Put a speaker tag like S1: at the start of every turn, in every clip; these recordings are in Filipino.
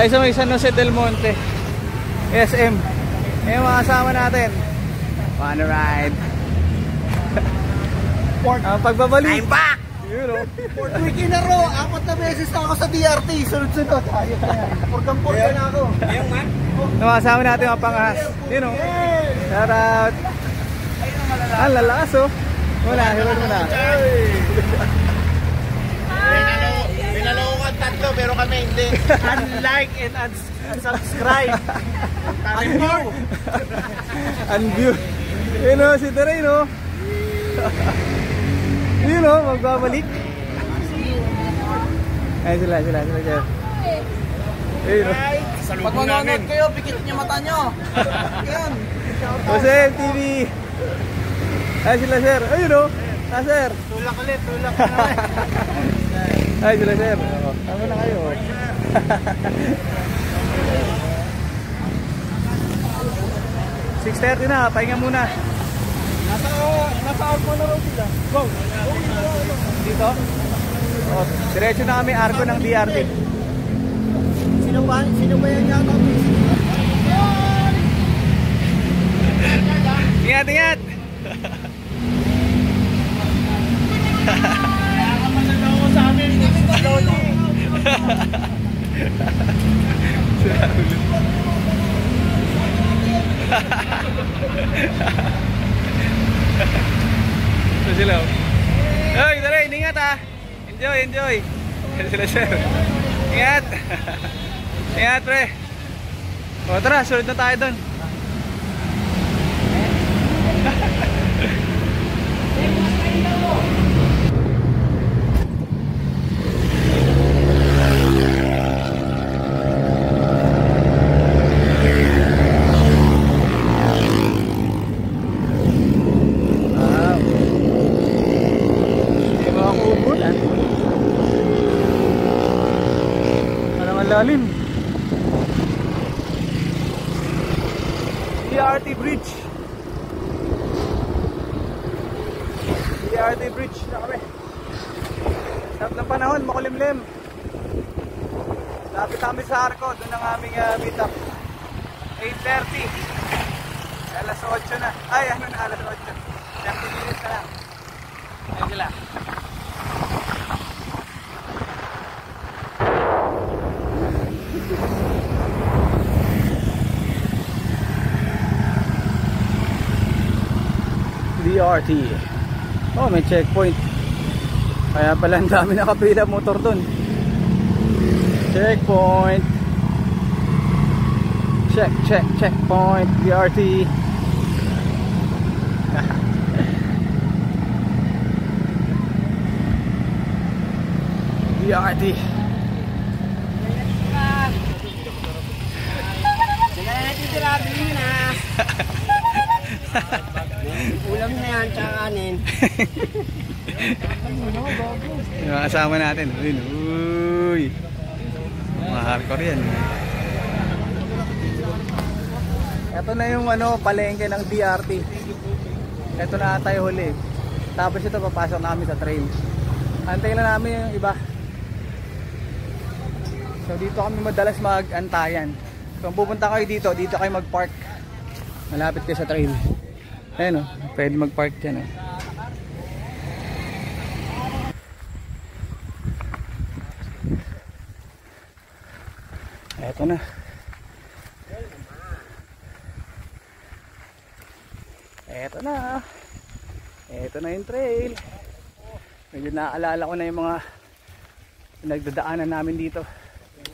S1: Tayo sa may San Jose del Monte SM. Eh mga kasama natin. Wanna ride. Pagbabalik. I'm back! You know.
S2: 4 week in a row, 4 na beses na ako sa DRT. Sunod-sunod. Ayos na yan. Purgang-purga na ako. Ayun man.
S1: Nakasama natin mga pangahas. You know. Shout out. Ah, lalakas oh. Wala, hirap mo na.
S2: Pinalawang tatlo pero kami hindi. Unlike and unsubscribe. Unview.
S1: Unview. You know, si Teray no. You know, magbabalik. Ay sila. Ayun no.
S2: Pag manonood kayo, pikit niyo mata nyo. Yan.
S1: Jose TV. Ay sila sir. Ayun no. Ah sir.
S2: Tulak ulit.
S1: Ay sila sir. Tama na kayo. 6:30 na, pahinga muna.
S2: Nasa out mo na rin sila. Go.
S1: Dito? Oh, diretso na kami arko ng DRT.
S2: Sino ba yan yata?
S1: Ingat!
S2: Nakakapasal ako sa amin. Loli.
S1: Ito sila oh. Hey, dali, ingat ah. Enjoy. Sila sir. Ingat. Ingat pre. O tara, sunod na tayo dun. Lalim. DRT Bridge na kami. Sarap ng panahon, makulimlim. Lapit kami sa arko, doon ang aming meet up. 8:30. Alas 8 na. Ay, ano na, alas 8. 30 minutes na lang. Ayan sila. DRT. Oh, may checkpoint. Kaya pala ang dami nakapila motor dun. Checkpoint. Checkpoint. DRT. DRT.
S2: Ulam na yan, tsaka kanin.
S1: Yung kasama natin. Uy. Mga hardcore yan. Ito na yung palengke ng DRT. Ito na tayo huli. Tapos ito papasok namin sa train. Antayin na namin yung iba. So dito kami madalas mag-antayan. So kung pupunta kayo dito kayo mag-park. Malapit kayo sa train. Ayan o, pwede mag-park dyan o. Eto na. Eto na yung trail. Medyo naaalala ko na yung mga nagdadaanan namin dito.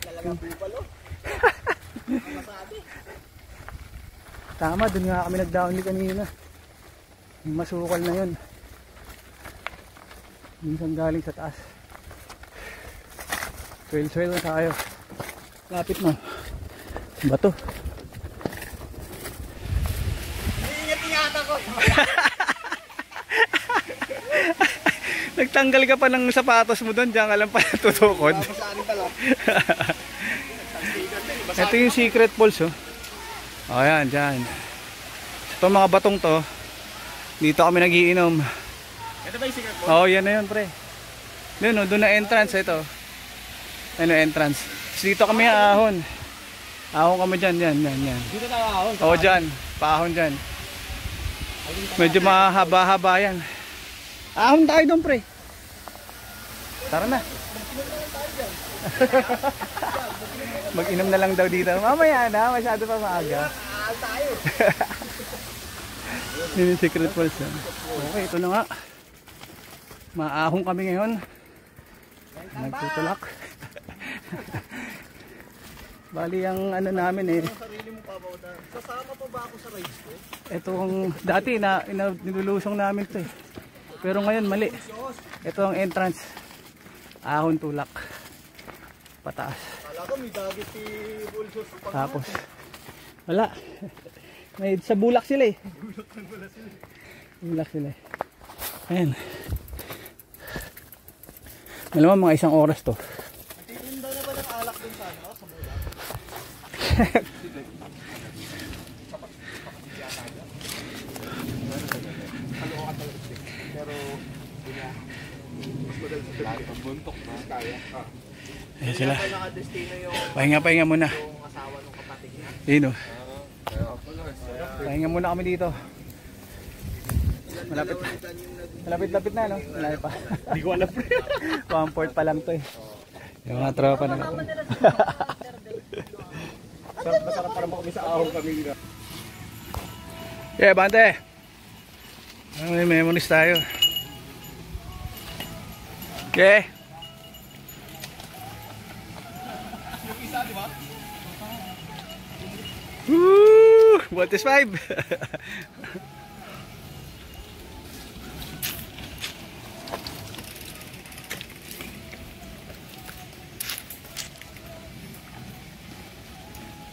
S2: Talaga bupalo.
S1: Tama, dun nga kami nag-download kanina. Yung masukal na yun. Minsan galing sa taas. Trail na tayo. Lapit na. Bato.
S2: Ingat ako.
S1: Nagtanggal ka pa ng sapatos mo doon. Diyan ka lang pala tutukod. Ito yung secret falls oh. O yan, dyan. Itong mga batong to, dito kami nagiinom.
S2: Ito ba yung secret falls?
S1: Oo, yan na yun pre. Doon na entrance ito. Ano entrance. So, dito kami ahon. Ahon kami dyan, yan.
S2: Dito tayo ahon.
S1: Oo, dyan. Paahon dyan. Medyo mahaba-haba yan. Ahon tayo doon, pre. Tara na. Mag-inom na lang daw dito. Mamaya na, masyado pa maaga.
S2: Tayo.
S1: Yun yung secret falls yan. Okay, ito na nga. Maahon kami ngayon. Nagtutulak. Bali ang ano namin eh.
S2: Sarili mo pa ba? Sasama pa ba ako sa rides ko?
S1: Itong dati na nilulusong namin to eh. Pero ngayon mali. Ito ang entrance. Ahon tulak. Pataas.
S2: Kala ko may dagit si Bulsos sa pag.
S1: Tapos wala. May sa bulak sila eh. Bulak sila eh. Ayan. Malamang mga isang oras to.
S2: Titinda na ba ng alak dun sa ano? Sa bulak? Pero mas madal sa lahat ng buntok na kaya.
S1: Ayan sila.
S2: Kaya nakadestino yung
S1: Pahinga muna.
S2: asawa ng kapatid niya.
S1: Dino. Pahinga muna kami dito. Malapit na, no? Malapit pa.
S2: Hindi ko alam.
S1: 1/4 pa lang to eh. Yung mga tropa na.
S2: Masarap para kami sa ahon kami nila.
S1: Yeah, bante. May memories tayo. Okay.
S2: Yung isa, di ba?
S1: Woo! What is 5?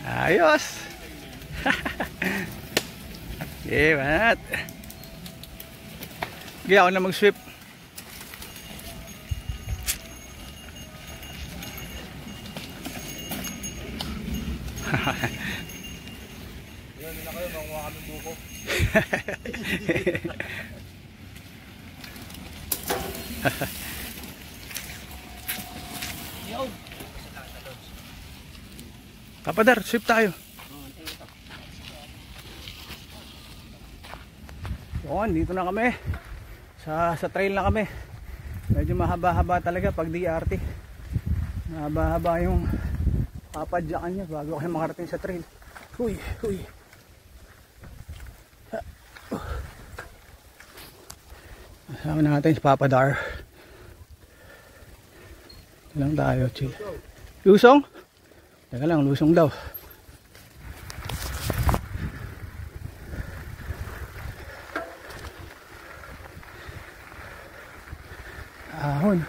S1: Ayos. Okay, banat. Okay, ako na mag-sweep.
S2: Yan, nila kayo, manguha kami buko.
S1: Kapadar, sweep tayo. Yun, dito na kami. Sa trail na kami. Medyo mahaba-haba talaga pag DRT. Mahaba-haba yung papadyakan niya bago kayo makarating sa trail. Huy. Kasama natin si Papadar. Ito lang tayo, chill. Lusong? Teka lang, lusong daw. Ahon.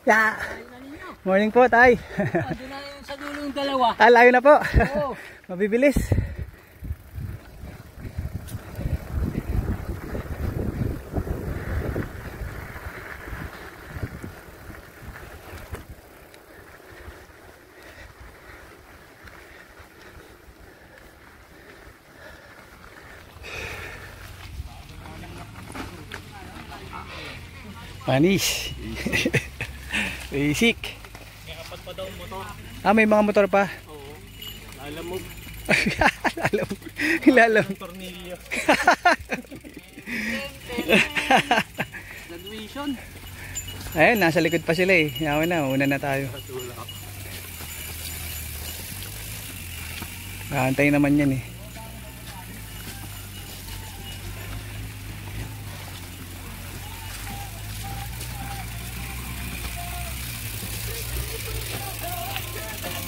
S1: Ya. Morning po, tay.
S3: Doon na yung sa dulo yung dalawa.
S1: Layo na po.
S3: Oo.
S1: Mabibilis. Panis. Basic.
S2: May apat pa daw motor.
S1: May mga motor pa.
S2: Oo. Alam mo.
S1: Ilalam.
S2: Tornilyo.
S3: Graduation.
S1: Ayun, nasa likod pa sila eh. Yaman na, una na tayo. Kaantay naman yan eh.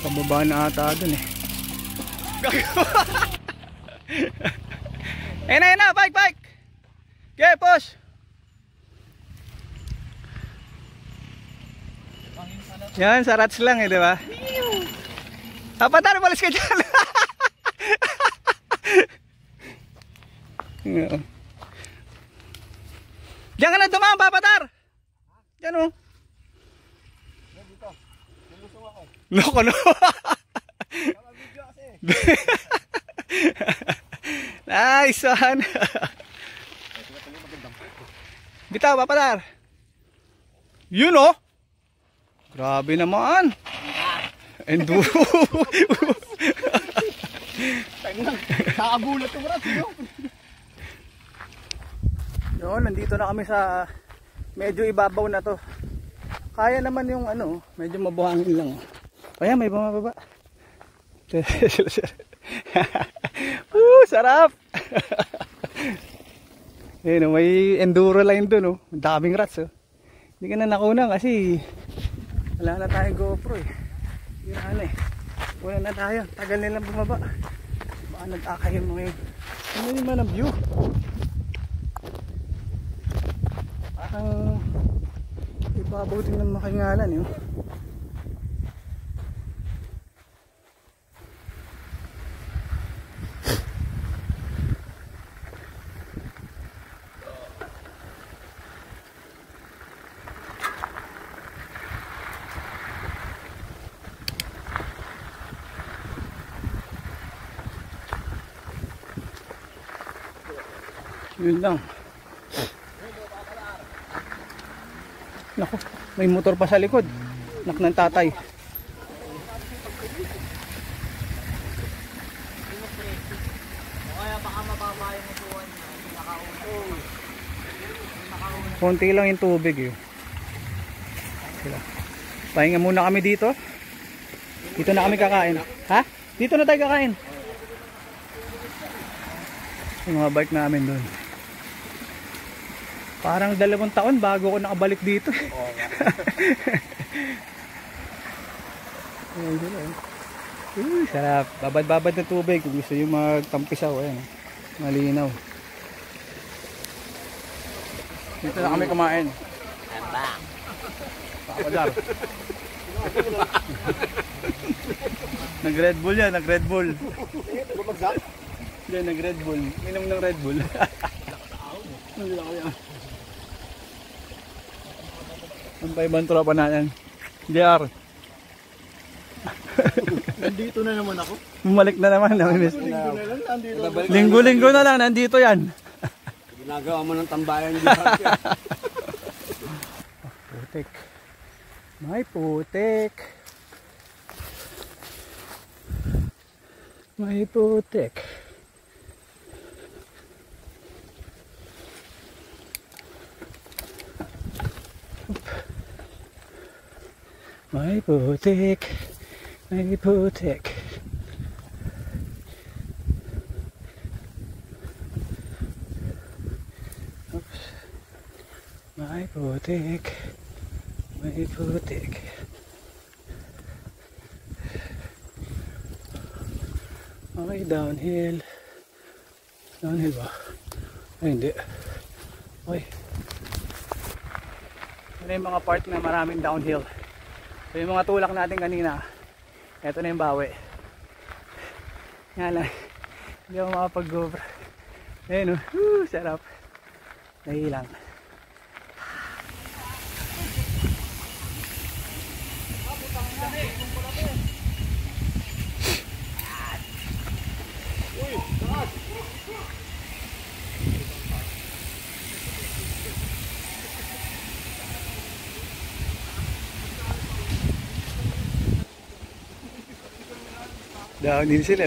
S1: Pababa na ata dun eh. Ayun na, bike! Okay, push! Yan, sa rats lang eh, di ba? Papadar, balis ka dyan! Diyan ka na dumaan, Papadar! Diyan o. Loko no. Nice one. Bitaw, papadar. Yun oh. Grabe naman. Enduro.
S2: Nakagulat ko rin.
S1: Yun, nandito na kami sa medyo ibabaw na to. Kaya naman yung ano, medyo mabuhangin lang. Ayan, may bumababa. Sarap. Ayun, may enduro line dun, oh. Daming rats, oh. Hindi ka na nakuna kasi wala na tayong GoPro, eh. Hira na, eh. Wala na tayo. Tagal nilang bumaba. Baka nag-akay mo ngayon. Ano yung man ang view? Parang ibabaw din ng makingalan, yun. Yun lang. Naku, may motor pa sa likod. Nak ng tatay.
S3: Kaya baka mababa yung upuan niya.
S1: Konti lang yung tubig, eh. Pahinga muna kami dito. Dito na kami kakain. Ha? Dito na tayo kakain. Yung mga bike namin doon. Parang 2 taon bago ko nakabalik dito. Sarap. Babad-babad na tubig. Kung gusto nyo magtampisaw. Ayan. Malinaw. Dito na kami kumain. Papadar. Nag-Red Bull yan. Nag-Red Bull. Yan, nag-Red Bull. Minom ng Red Bull. Hindi ako yan. Ang pa ibang tropa na yan. JR.
S2: Nandito na naman ako.
S1: Bumalik na naman. Linggo-linggo na lang. Nandito yan.
S2: Ginagawa mo ng tambayan dito.
S1: Putik. May putik. May putik. May putik. May putik. Oops. May putik. May putik. Okay, downhill. Downhill ba? Ay, hindi. Okay. Ito yung mga part na maraming downhill. So yung mga tulak natin kanina, eto na yung bawi. Nga lang, hindi ako makapag-GoPro. Ayun, sarap. Nahilang. Down din sila.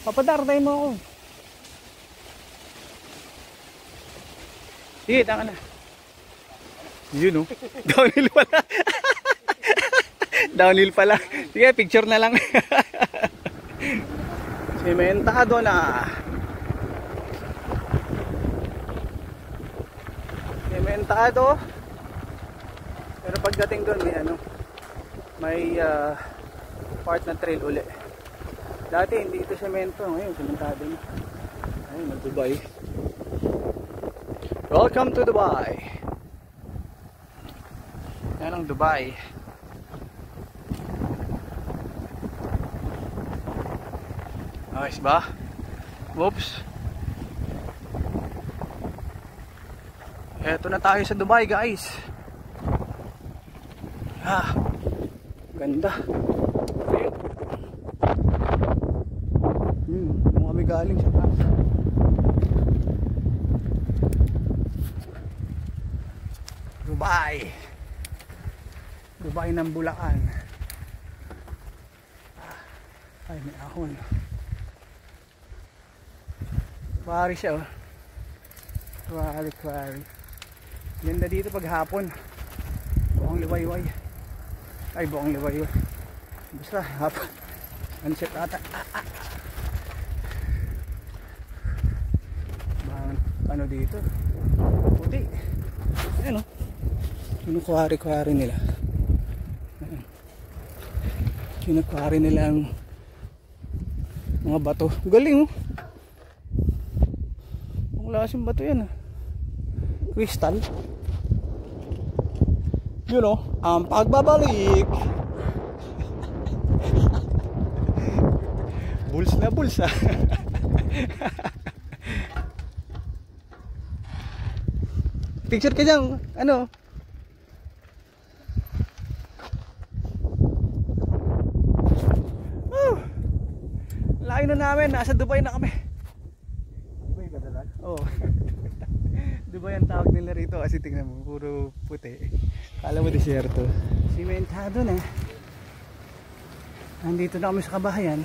S1: Papadar tayo mo ako. Sige, taka na. Yun, oh. Downhill pala. Downhill pala. Sige, picture na lang. Sementado na. Sementado. Pero pagdating doon may part na trail uli. Dati hindi ito semento, ngayon sementado na. Ayun, Dubai. Welcome to Dubai. Yan ang Dubai. Nice ba? Whoops. Eto na tayo sa Dubai, guys. Ganda. Doon kami galing sa taas. Dubai ng Bulacan. Ay, may ahon. Quarry siya, oh. Quarry. Ganda dito pag hapon. Buong liwayway. Ay, buong liwayway. Basta hapon. Sunset ata. Ano dito? Puti. Ayan, oh. Yung quarry nila. Kinakwari nila ang mga bato. Galing, oh. Ang lasing bato yan, ah. Crystal. Yun, oh. Ang pagbabalik. Bulls na bulls, ah. Picture ka dyan. Ano? Layo na namin, nasa Dubai na kami.
S2: Dubai ka dalag?
S1: Oo. Dubai ang tawag nila rito kasi tingnan mo, puro puti. Kala mo desierto. Simentado na. Nandito na kami sa kabahayan.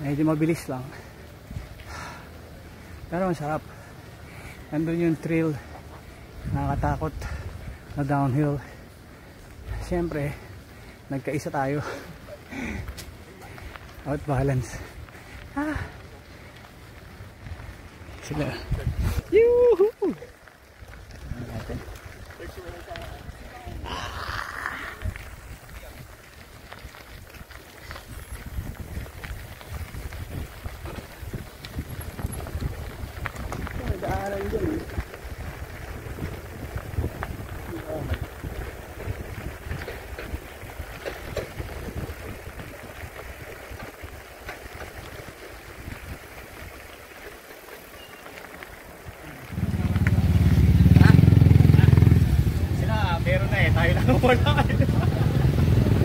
S1: Medyo mabilis lang. Pero masarap. Nandun yung trail. Nakakatakot na downhill. Siyempre, nagkaisa tayo. Out balance. Sila. Yuhu! Natin. May daanan dyan.
S2: Meron na eh, tayo lang wala.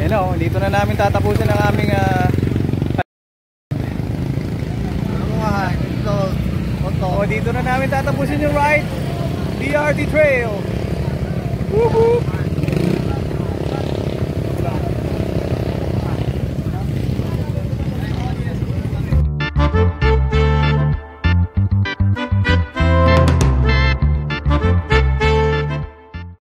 S1: Ayan, oh, dito na namin tatapusin ang aming dito na namin tatapusin yung ride DRT Trail. Woohoo!